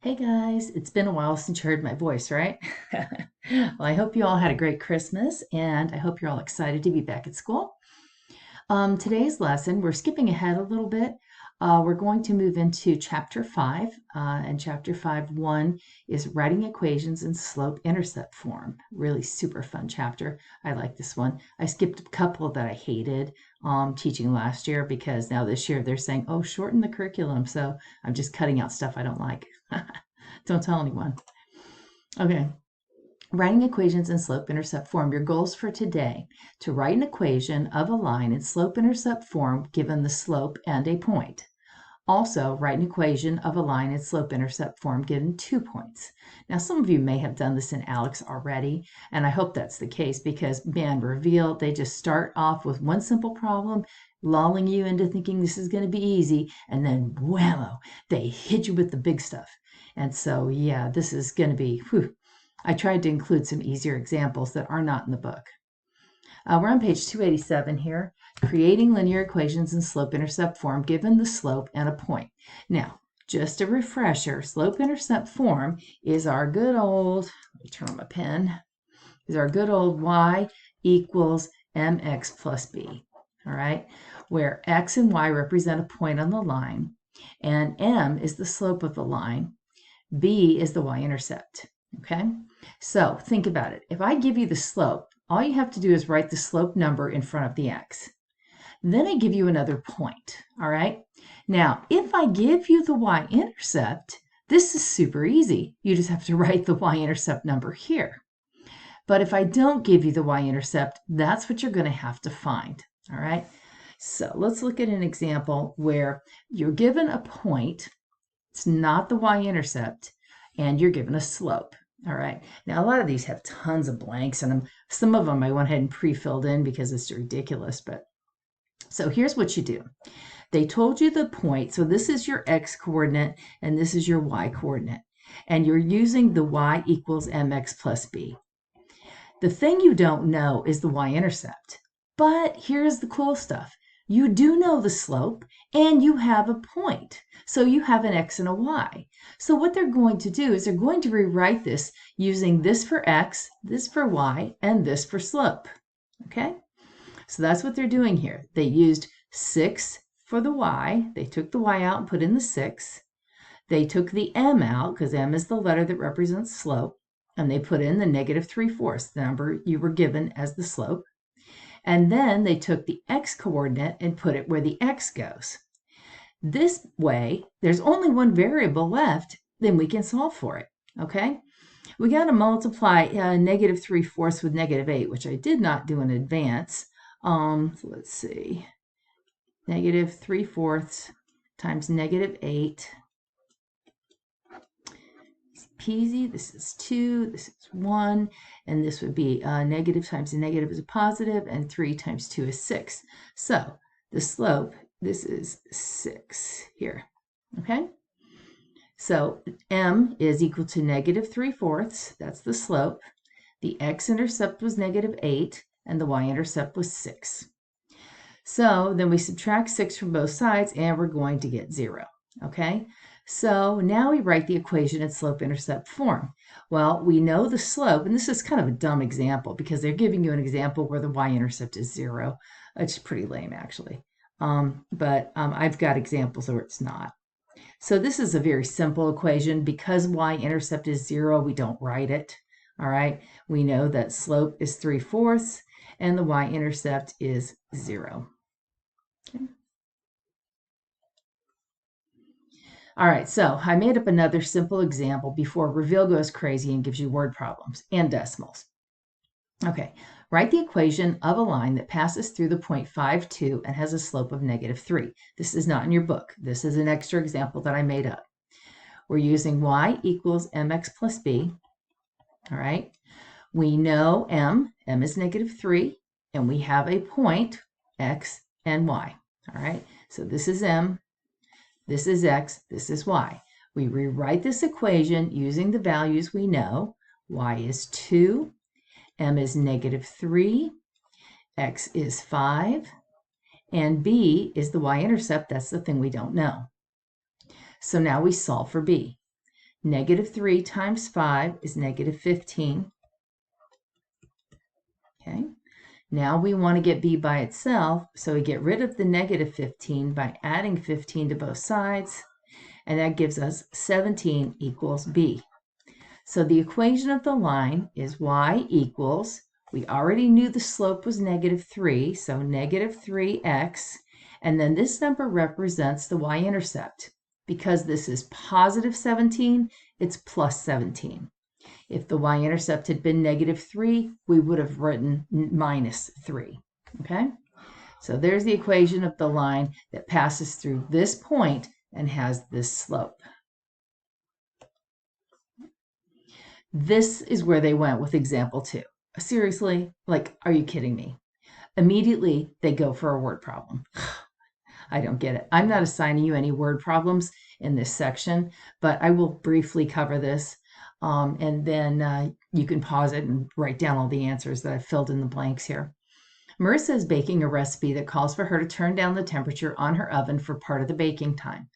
Hey guys, it's been a while since you heard my voice, right? Well, I hope you all had a great Christmas and I hope you're all excited to be back at school. Today's lesson, we're skipping ahead a little bit. We're going to move into chapter 5, and chapter 5:1 is writing equations in slope-intercept form. Really super fun chapter. I like this one. I skipped a couple that I hated teaching last year because now this year they're saying, oh, shorten the curriculum. So I'm just cutting out stuff I don't like. Don't tell anyone. Okay. Writing equations in slope-intercept form. Your goals for today: to write an equation of a line in slope-intercept form given the slope and a point. Also, write an equation of a line in slope-intercept form given 2 points. Now, some of you may have done this in ALEKS already, and I hope that's the case because, man, Reveal, they just start off with one simple problem, lulling you into thinking this is going to be easy, and then, whammo, they hit you with the big stuff. And so, yeah, this is going to be, whew. I tried to include some easier examples that are not in the book. We're on page 287 here, creating linear equations in slope-intercept form given the slope and a point. Now, just a refresher, slope-intercept form is our good old, let me turn on my pen, is our good old y equals mx plus b, all right, where x and y represent a point on the line, and m is the slope of the line, b is the y-intercept, okay? So think about it. If I give you the slope, all you have to do is write the slope number in front of the x. Then I give you another point, all right? Now, if I give you the y-intercept, this is super easy. You just have to write the y-intercept number here. But if I don't give you the y-intercept, that's what you're going to have to find, all right? So let's look at an example where you're given a point, it's not the y-intercept, and you're given a slope. All right. Now, a lot of these have tons of blanks in them. Some of them I went ahead and pre-filled in because it's ridiculous. But so here's what you do. They told you the point. So this is your x coordinate and this is your y coordinate. And you're using the y equals mx plus b. The thing you don't know is the y-intercept. But here's the cool stuff. You do know the slope and you have a point. So you have an x and a y. So what they're going to do is they're going to rewrite this using this for x, this for y, and this for slope. Okay? So that's what they're doing here. They used 6 for the y. They took the y out and put in the 6. They took the m out because m is the letter that represents slope. And they put in the -3/4, the number you were given as the slope. And then they took the x coordinate and put it where the x goes. This way, there's only one variable left, then we can solve for it, okay? We got to multiply -3/4 with -8, which I did not do in advance. So let's see, -3/4 times -8. Peasy, this is 2, this is 1, and this would be negative times a negative is a positive, and 3 times 2 is 6. So the slope, this is 6 here, okay? So m is equal to -3/4, that's the slope. The x-intercept was -8, and the y-intercept was 6. So then we subtract 6 from both sides, and we're going to get 0, okay? So now we write the equation in slope-intercept form. Well, we know the slope, and this is kind of a dumb example because they're giving you an example where the y-intercept is 0. It's pretty lame, actually. But I've got examples where it's not. So this is a very simple equation. Because y-intercept is 0, we don't write it. All right. We know that slope is 3/4 and the y-intercept is 0. Okay. All right, so I made up another simple example before Reveal goes crazy and gives you word problems and decimals. Okay, write the equation of a line that passes through the point 5, 2 and has a slope of -3. This is not in your book. This is an extra example that I made up. We're using y equals mx plus b. All right, we know m is -3, and we have a point, x and y. All right, so this is m. This is x, this is y. We rewrite this equation using the values we know. Y is 2, m is -3, x is 5, and b is the y-intercept. That's the thing we don't know. So now we solve for b. Negative 3 times 5 is negative 15. Okay. Now we want to get b by itself, so we get rid of the negative 15 by adding 15 to both sides, and that gives us 17 equals b. So the equation of the line is y equals, we already knew the slope was negative 3, so negative 3x, and then this number represents the y-intercept. Because this is positive 17, it's plus 17. If the y-intercept had been negative 3, we would have written minus 3. Okay? So there's the equation of the line that passes through this point and has this slope. This is where they went with example 2. Seriously? Like, are you kidding me? Immediately, they go for a word problem. I don't get it. I'm not assigning you any word problems in this section, but I will briefly cover this, and then you can pause it and write down all the answers that I've filled in the blanks here. Marissa is baking a recipe that calls for her to turn down the temperature on her oven for part of the baking time.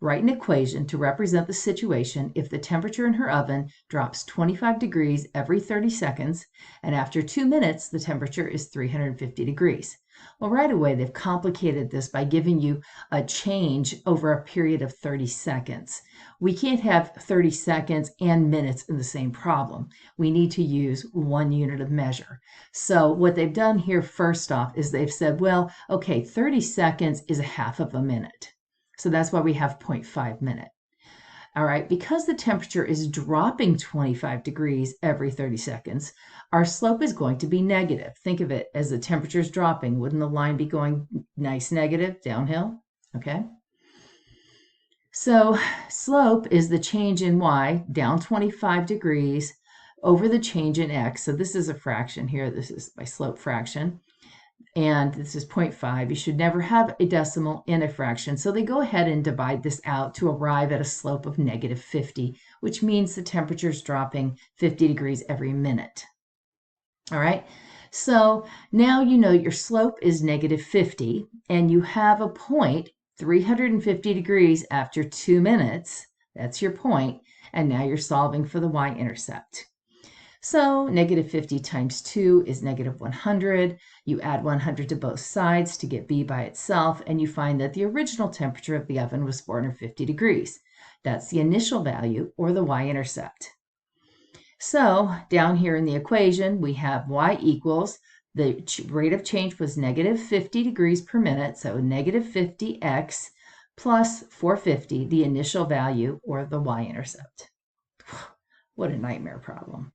Write an equation to represent the situation if the temperature in her oven drops 25 degrees every 30 seconds, and after 2 minutes, the temperature is 350 degrees. Well, right away, they've complicated this by giving you a change over a period of 30 seconds. We can't have 30 seconds and minutes in the same problem. We need to use 1 unit of measure. So what they've done here first off is they've said, well, okay, 30 seconds is a half of a minute. So that's why we have 0.5 minute. All right, because the temperature is dropping 25 degrees every 30 seconds, our slope is going to be negative. Think of it as the temperature is dropping. Wouldn't the line be going nice negative downhill? Okay. So slope is the change in y, down 25 degrees, over the change in x. So this is a fraction here. This is my slope fraction. And this is 0.5. You should never have a decimal in a fraction. So they go ahead and divide this out to arrive at a slope of negative 50, which means the temperature is dropping 50 degrees every minute. All right, so now you know your slope is negative 50, and you have a point 350 degrees after 2 minutes. That's your point, and now you're solving for the y-intercept. So negative 50 times 2 is negative 100. You add 100 to both sides to get b by itself, and you find that the original temperature of the oven was 450 degrees. That's the initial value, or the y-intercept. So down here in the equation, we have y equals, the rate of change was negative 50 degrees per minute, so negative 50x plus 450, the initial value, or the y-intercept. What a nightmare problem.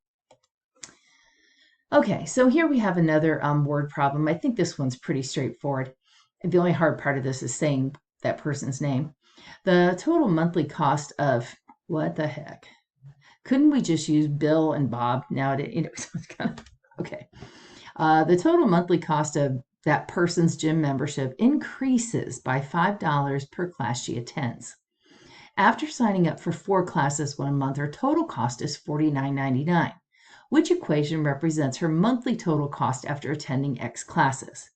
Okay, so here we have another word problem. I think this one's pretty straightforward. The only hard part of this is saying that person's name. The total monthly cost of, what the heck? Couldn't we just use Bill and Bob nowadays? You know, okay. The total monthly cost of that person's gym membership increases by $5 per class she attends. After signing up for 4 classes 1 month, her total cost is $49.99. Which equation represents her monthly total cost after attending X classes?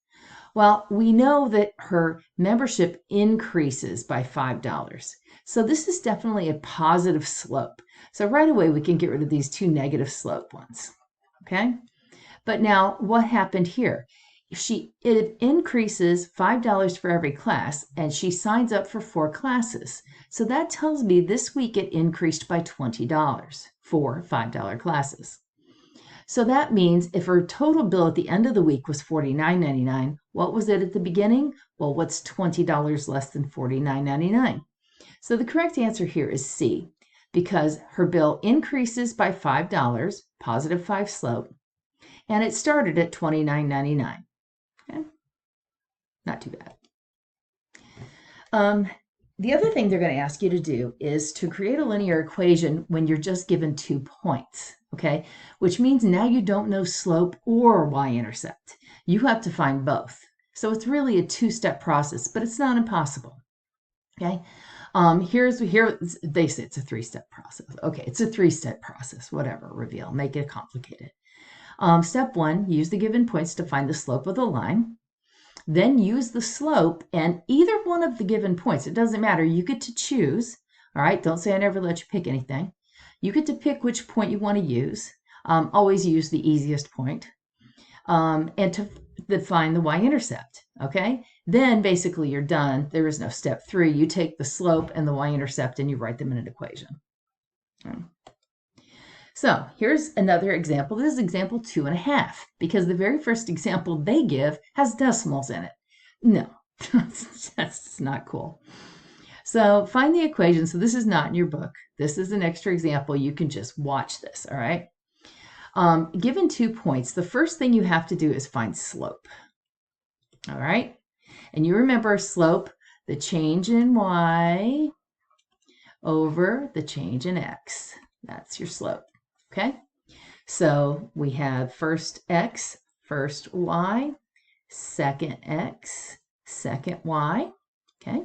Well, we know that her membership increases by $5. So this is definitely a positive slope. So right away, we can get rid of these 2 negative slope ones. Okay? But now, what happened here? It increases $5 for every class, and she signs up for 4 classes. So that tells me this week it increased by $20 for $5 classes. So that means if her total bill at the end of the week was $49.99, what was it at the beginning? Well, what's $20 less than $49.99? So the correct answer here is C, because her bill increases by $5, positive 5 slope, and it started at $29.99. Okay? Not too bad. The other thing they're going to ask you to do is to create a linear equation when you're just given 2 points, okay? Which means now you don't know slope or y-intercept. You have to find both. So it's really a 2-step process, but it's not impossible, okay? Here they say it's a 3-step process. Okay, it's a 3-step process, whatever, reveal, make it complicated. Step 1, use the given points to find the slope of the line. Then use the slope and either one of the given points. It doesn't matter. You get to choose. All right. Don't say I never let you pick anything. You get to pick which point you want to use. Always use the easiest point. And to define the y-intercept, okay? Then basically you're done. There is no step 3. You take the slope and the y-intercept and you write them in an equation. So here's another example. This is example 2.5, because the very first example they give has decimals in it. No, that's not cool. So find the equation. So this is not in your book. This is an extra example. You can just watch this, all right? Given 2 points, the first thing you have to do is find slope. All right? And you remember slope, the change in y over the change in x. That's your slope. Okay? So we have first x, first y, second x, second y. Okay?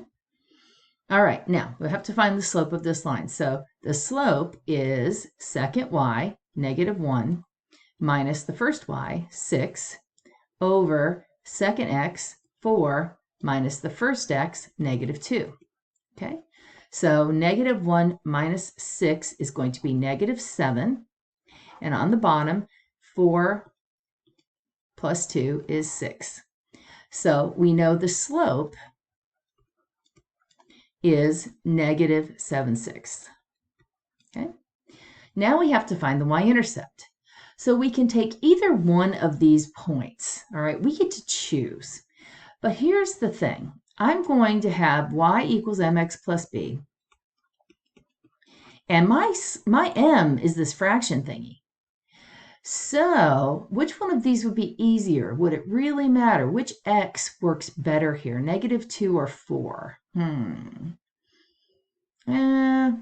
All right, now we have to find the slope of this line. So the slope is second y, -1, minus the first y, 6, over second x, 4, minus the first x, -2. Okay, so -1 minus 6 is going to be -7. And on the bottom, 4 plus 2 is 6. So we know the slope is -7/6. Okay, now we have to find the y-intercept. So we can take either one of these points, all right? We get to choose. But here's the thing. I'm going to have y equals mx plus b. And my m is this fraction thingy. So which one of these would be easier? Would it really matter? Which x works better here, -2 or 4?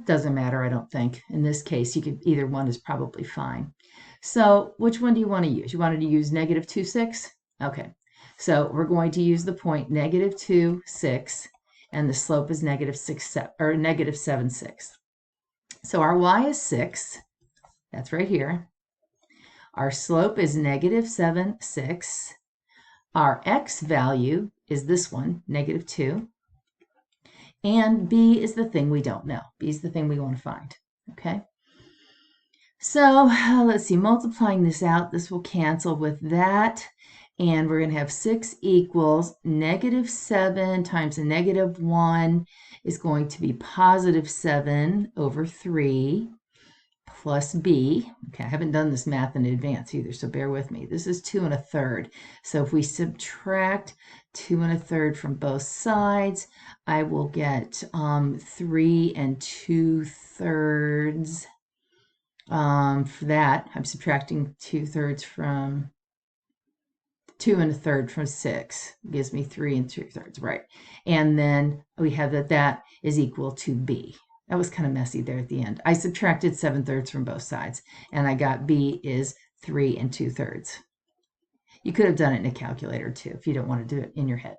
Doesn't matter, I don't think. In this case, either one is probably fine. So which one do you want to use? You wanted to use -2, 6? Okay, so we're going to use the point -2, 6, and the slope is -7/6. So our y is 6. That's right here. Our slope is -7/6. Our x value is this one, -2. And b is the thing we don't know. B is the thing we want to find, okay? So let's see, multiplying this out, this will cancel with that. And we're going to have 6 equals -7 times a -1 is going to be +7/3 plus b. Okay, I haven't done this math in advance either, so bear with me. This is 2 1/3. So if we subtract 2 1/3 from both sides, I will get 3 2/3. For that, I'm subtracting 2/3 from 2 1/3 from 6. Gives me 3 2/3, right? And then we have that is equal to b. That was kind of messy there at the end. I subtracted 7/3 from both sides, and I got b is 3 2/3. You could have done it in a calculator too if you don't want to do it in your head.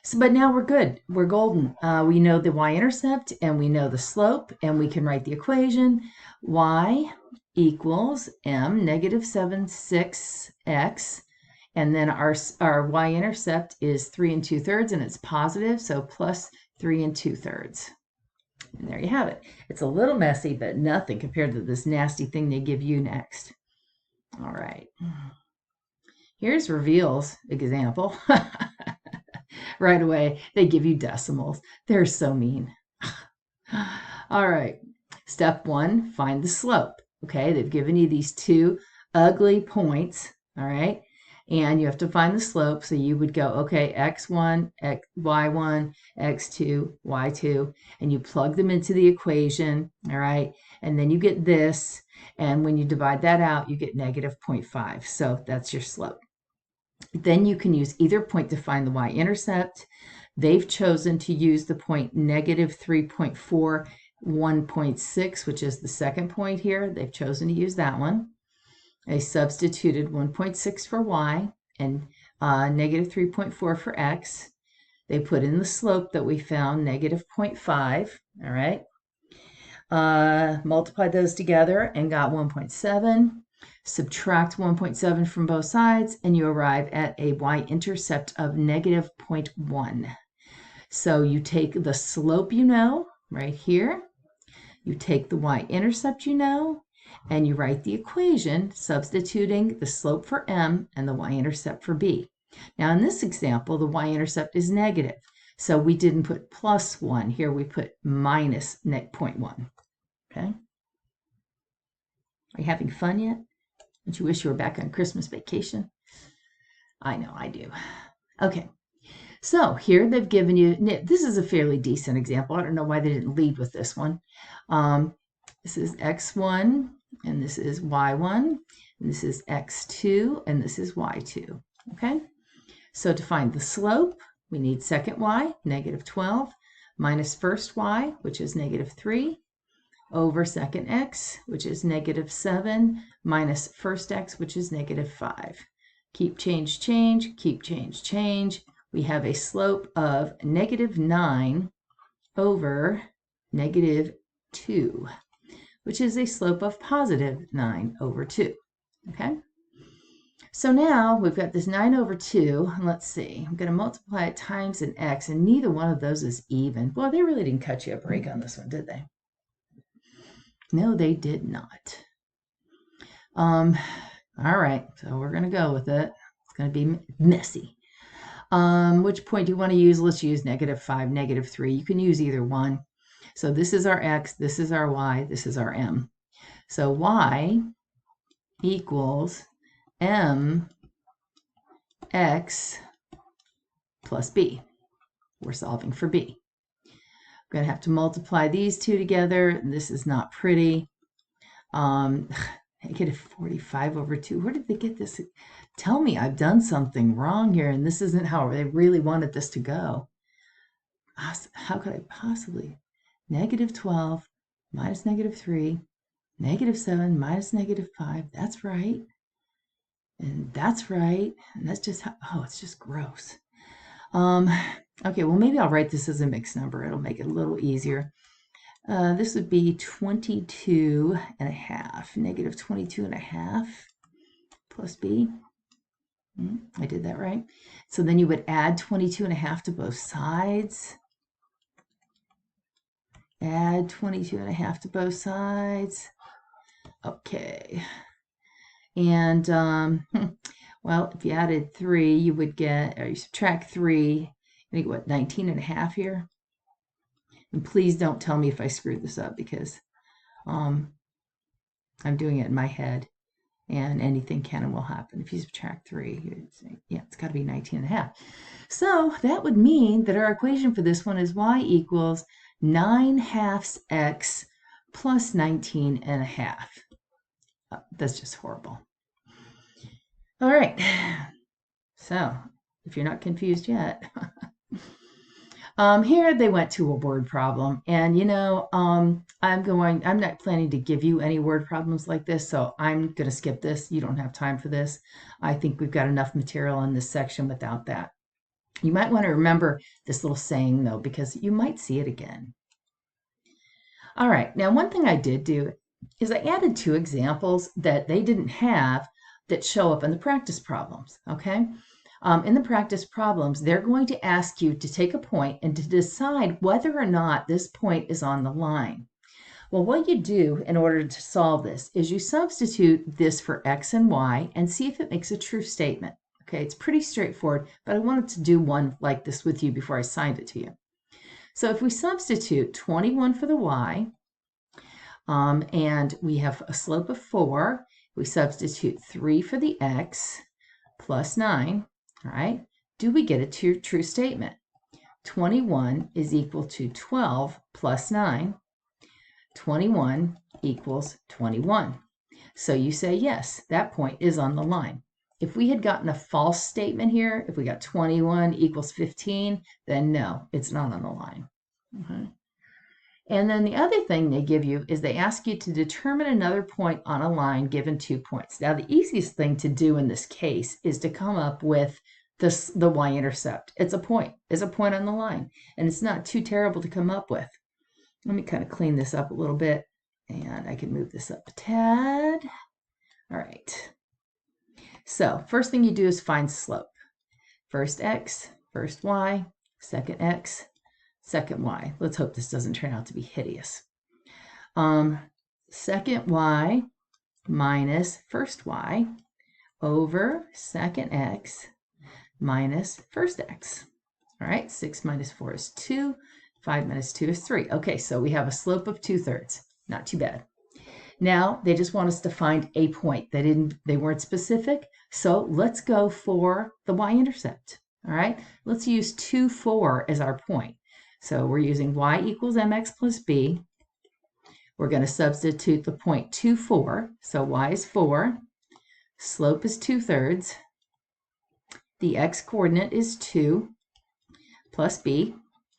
So, but now we're good. We're golden. We know the y-intercept and we know the slope, and we can write the equation. Y equals m -7/6x, and then our y-intercept is 3 2/3, and it's positive, so plus 3 2/3. And there you have it. It's a little messy, but nothing compared to this nasty thing they give you next. All right. Here's Reveal's example. Right away, they give you decimals. They're so mean. All right. Step 1, find the slope. Okay, they've given you these 2 ugly points. All right. And you have to find the slope. So you would go, okay, x1, y1, x2, y2, and you plug them into the equation. All right. And then you get this. And when you divide that out, you get -0.5. So that's your slope. Then you can use either point to find the y-intercept. They've chosen to use the point -3.4, 1.6, which is the second point here. They've chosen to use that one. They substituted 1.6 for y and -3.4 for x. They put in the slope that we found, -0.5, all right? Multiplied those together and got 1.7. Subtract 1.7 from both sides, and you arrive at a y-intercept of -0.1. So you take the slope you know, right here. You take the y-intercept you know, and you write the equation substituting the slope for m and the y-intercept for b. Now in this example, the y-intercept is negative, so we didn't put plus 1. Here we put minus 0.1. Okay? Are you having fun yet? Don't you wish you were back on Christmas vacation? I know, I do. Okay, so here they've given you, this is a fairly decent example. I don't know why they didn't lead with this one. This is x1, and this is y1, and this is x2, and this is y2. Okay, so to find the slope, we need second y, negative 12, minus first y, which is negative 3, over second x, which is negative 7, minus first x, which is negative 5. Keep change, change, keep change, change. We have a slope of negative 9 over negative 2, which is a slope of positive 9 over 2. Okay? So now we've got this 9 over 2, and let's see, I'm going to multiply it times an x, and neither one of those is even. Well, they really didn't cut you a break on this one, did they? No, they did not. All right, so we're going to go with it. It's going to be messy. Which point do you want to use? Let's use negative 5, negative 3. You can use either one. So this is our x, this is our y, this is our m. So y equals m x plus b. We're solving for b. I'm going to have to multiply these two together. And this is not pretty. Negative 45 over 2. Where did they get this? Tell me I've done something wrong here, and this isn't how they really wanted this to go. How could I possibly? Negative 12 minus negative 3, negative 7 minus negative 5. That's right. And that's right. And that's just how, oh, it's just gross. Okay, well, maybe I'll write this as a mixed number. It'll make it a little easier. This would be 22 and a half, negative 22 and a half plus b. I did that right. So then you would add 22 and a half to both sides. Add 22 and a half to both sides. Okay. And, well, if you added 3, you would get, or you subtract 3, I think what, 19 and a half here? And please don't tell me if I screwed this up, because I'm doing it in my head, and anything can and will happen. If you subtract 3, you'd say, yeah, it's got to be 19 and a half. So that would mean that our equation for this one is y equals 9/2 x plus 19 and a half. That's just horrible. All right. So if you're not confused yet, here they went to a word problem, and you know, I'm not planning to give you any word problems like this, so I'm going to skip this. You don't have time for this. I think we've got enough material in this section without that. You might want to remember this little saying though, because you might see it again. All right, now one thing I did do is I added 2 examples that they didn't have that show up in the practice problems, okay? In the practice problems, they're going to ask you to take a point and to decide whether or not this point is on the line. Well, what you do in order to solve this is you substitute this for x and y and see if it makes a true statement. Okay, it's pretty straightforward, but I wanted to do one like this with you before I signed it to you. So if we substitute 21 for the y, and we have a slope of 4, we substitute 3 for the x plus 9, all right, do we get a true statement? 21 is equal to 12 plus 9. 21 equals 21. So you say, yes, that point is on the line. If we had gotten a false statement here, if we got 21 equals 15, then no, it's not on the line. Okay. And then the other thing they give you is they ask you to determine another point on a line given 2 points. Now, the easiest thing to do in this case is to come up with the y-intercept. It's a point on the line, and it's not too terrible to come up with. Let me kind of clean this up a little bit, and I can move this up a tad. All right. So first thing you do is find slope. First x, first y, second x, second y. Let's hope this doesn't turn out to be hideous. second y minus first y over second x minus first x. All right, 6 minus 4 is 2. 5 minus 2 is 3. Okay, so we have a slope of 2/3. Not too bad. Now, they just want us to find a point. They weren't specific, so let's go for the y-intercept. All right, let's use 2, 4 as our point. So we're using y equals mx plus b. We're going to substitute the point 2, 4. So y is 4. Slope is 2/3. The x-coordinate is 2 plus b.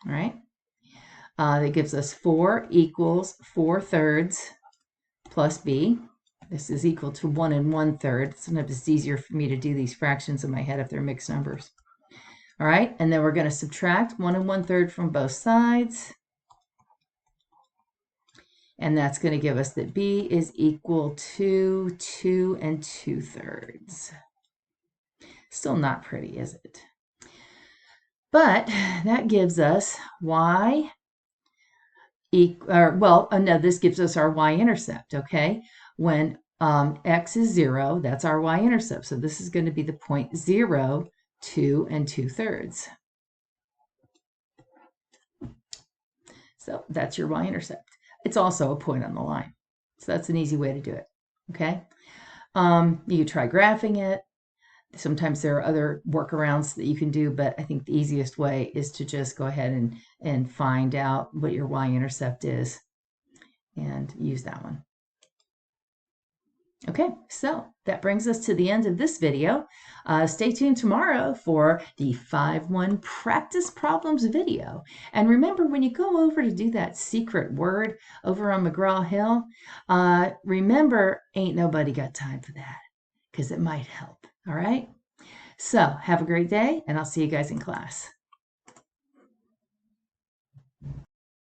All right. That gives us 4 equals 4/3 plus b. This is equal to 1 1/3. Sometimes it's easier for me to do these fractions in my head if they're mixed numbers. All right, and then we're going to subtract 1 1/3 from both sides. And that's going to give us that b is equal to 2 2/3. Still not pretty, is it? But that gives us y no, this gives us our y-intercept, okay? When x is 0, that's our y-intercept. So this is going to be the point 0, 2 2/3. So that's your y-intercept. It's also a point on the line. So that's an easy way to do it, okay? You try graphing it. Sometimes there are other workarounds that you can do, but I think the easiest way is to just go ahead and find out what your y-intercept is and use that one. Okay, so that brings us to the end of this video. Stay tuned tomorrow for the 5-1 practice problems video. And remember, when you go over to do that secret word over on McGraw-Hill, remember, ain't nobody got time for that, because it might help. All right? So have a great day, and I'll see you guys in class.